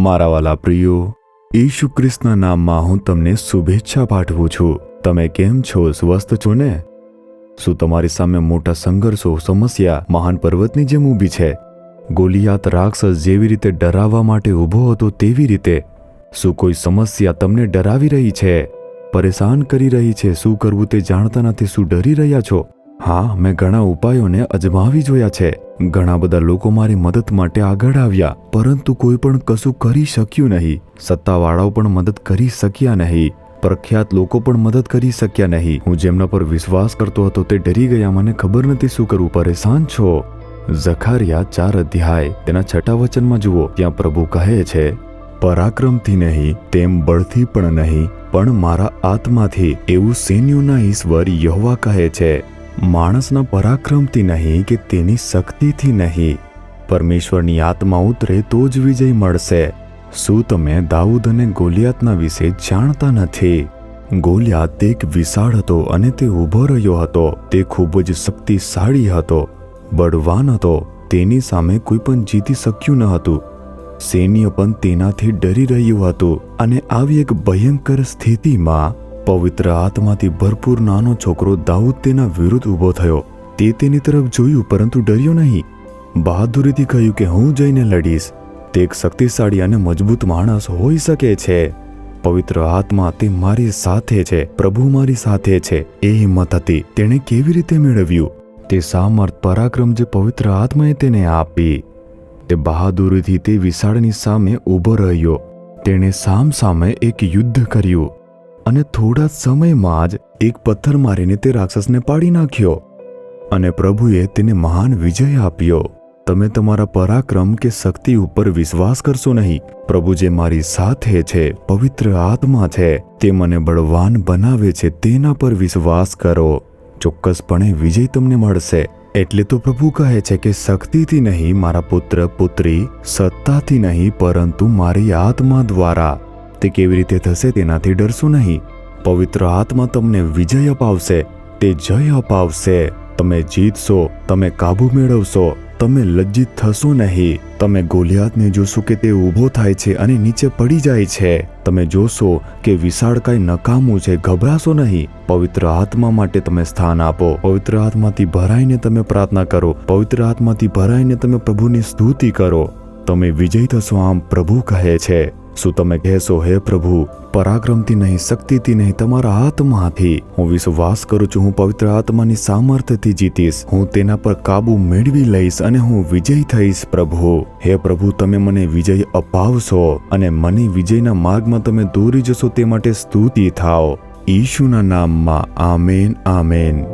મારા વાલા પ્રિયો, ઈસુ ખ્રિસ્તના નામમાં હું તમને શુભેચ્છા પાઠવું છું. તમે કેમ છો? સ્વસ્થ છો ને? શું તમારી સામે મોટા સંઘર્ષો, સમસ્યા મહાન પર્વતની જેમ ઊભી છે? ગોલિયાત રાક્ષસ જેવી રીતે ડરાવવા માટે ઊભો હતો તેવી રીતે શું કોઈ સમસ્યા તમને ડરાવી રહી છે, પરેશાન કરી રહી છે? શું કરવું તે જાણતા નથી? શું ડરી રહ્યા છો? હા, મેં ઘણા ઉપાયોને અજમાવી જોયા છે. ઘણા બધા લોકો મારી મદદ માટે આગળ આવ્યા, પરંતુ કોઈ પણ કશું કરી શક્યું નહીં. સત્તાવાળાઓ પણ મદદ કરી શક્યા નહીં. પ્રખ્યાત લોકો પણ મદદ કરી શક્યા નહીં. હું જેમના પર વિશ્વાસ કરતો હતો તે ડરી ગયા. મને ખબર નથી શું કરવું. પરેશાન છો? ઝખારિયા 4 અધ્યાય તેના 6 વચનમાં જુઓ. ત્યાં પ્રભુ કહે છે, પરાક્રમથી નહીં, તેમ બળથી પણ નહીં, પણ મારા આત્માથી, એવું સૈન્યોના ઈશ્વર યહોવા કહે છે. માણસના પરાક્રમથી નહીં કે તેની શક્તિથી નહીં, પરમેશ્વરની આત્મા ઉતરે તો જ વિજય મળશે. શું તમે દાઉદ અને ગોલિયાતના વિશે જાણતા નથી? ગોલિયાત એક વિશાળ હતો અને તે ઊભો રહ્યો હતો. તે ખૂબ જ શક્તિશાળી હતો, બળવાન હતો. તેની સામે કોઈ પણ જીતી શક્યું ન હતું. સૈન્ય પણ તેનાથી ડરી રહ્યું હતું. અને આવી એક ભયંકર સ્થિતિમાં પવિત્ર આત્માથી ભરપૂર નાનો છોકરો દાઉદ તેના વિરુદ્ધ ઊભો થયો. તે તેની તરફ જોયું પરંતુ ડર્યો નહીં. બહાદુરીથી કહ્યું કે હું જઈને લડીશ. તે એક શક્તિશાળી અને મજબૂત માણસ હોઈ શકે છે. પવિત્ર આત્મા તે મારી સાથે છે, પ્રભુ મારી સાથે છે, એ હિંમત હતી. તેણે કેવી રીતે મેળવ્યું? તે સામર્થ, પરાક્રમ જે પવિત્ર આત્માએ તેને આપી. તે બહાદુરીથી તે વિશાળની સામે ઊભો રહ્યો. તેણે સામે એક યુદ્ધ કર્યું અને થોડા સમયમાં જ એક પથ્થર મારીને તે રાક્ષસને પાડી નાખ્યો અને પ્રભુએ તેને મહાન વિજય આપ્યો. તમે તમારા પરાક્રમ કે શક્તિ ઉપર વિશ્વાસ કરશો નહીં. પ્રભુ જે મારી સાથે છે, પવિત્ર આત્મા છે, તે મને બળવાન બનાવે છે, તેના પર વિશ્વાસ કરો. ચોક્કસપણે વિજય તમને મળશે. એટલે તો પ્રભુ કહે છે કે શક્તિથી નહીં મારા પુત્ર પુત્રી, સત્તાથી નહીં પરંતુ મારી આત્મા દ્વારા. તે કેવી રીતે થશે તેનાથી ડરશો નહીં. પવિત્ર આત્મા તમને વિજય અપાવશે. તે જય અપાવશે. તમે જીતશો. તમે કાબુ મેળવશો. તમે લજ્જિત થશો નહીં. તમે ગોલિયાતને જોશો કે તે ઊભો થાય છે અને નીચે પડી જાય છે. તમે જોશો કે વિશાળકાય નકામું છે. ગભરાશો નહીં. પવિત્ર આત્મા માટે તમે સ્થાન આપો. પવિત્ર આત્માથી ભરાઈને તમે પ્રાર્થના કરો. પવિત્ર આત્માથી ભરાઈને તમે પ્રભુની સ્તુતિ કરો. તમે વિજય થશો, આમ પ્રભુ કહે છે. શું તમે કહેશો, હે પ્રભુ, પરાક્રમથી નહીં, શક્તિથી નહીં, તમારા આત્માથી હું વિશ્વાસ કરું છું. હું પવિત્ર આત્માની સામર્થ્યથી જીતીશ. હું તેના પર કાબુ મેળવી લઈશ અને હું વિજય થઈશ. પ્રભુ, હે પ્રભુ, તમે મને વિજય અપાવશો અને મને વિજયના માર્ગમાં તમે દોરી જશો તે માટે સ્તુતિ થાઓ. ઈશુના નામમાં આમેન, આમેન.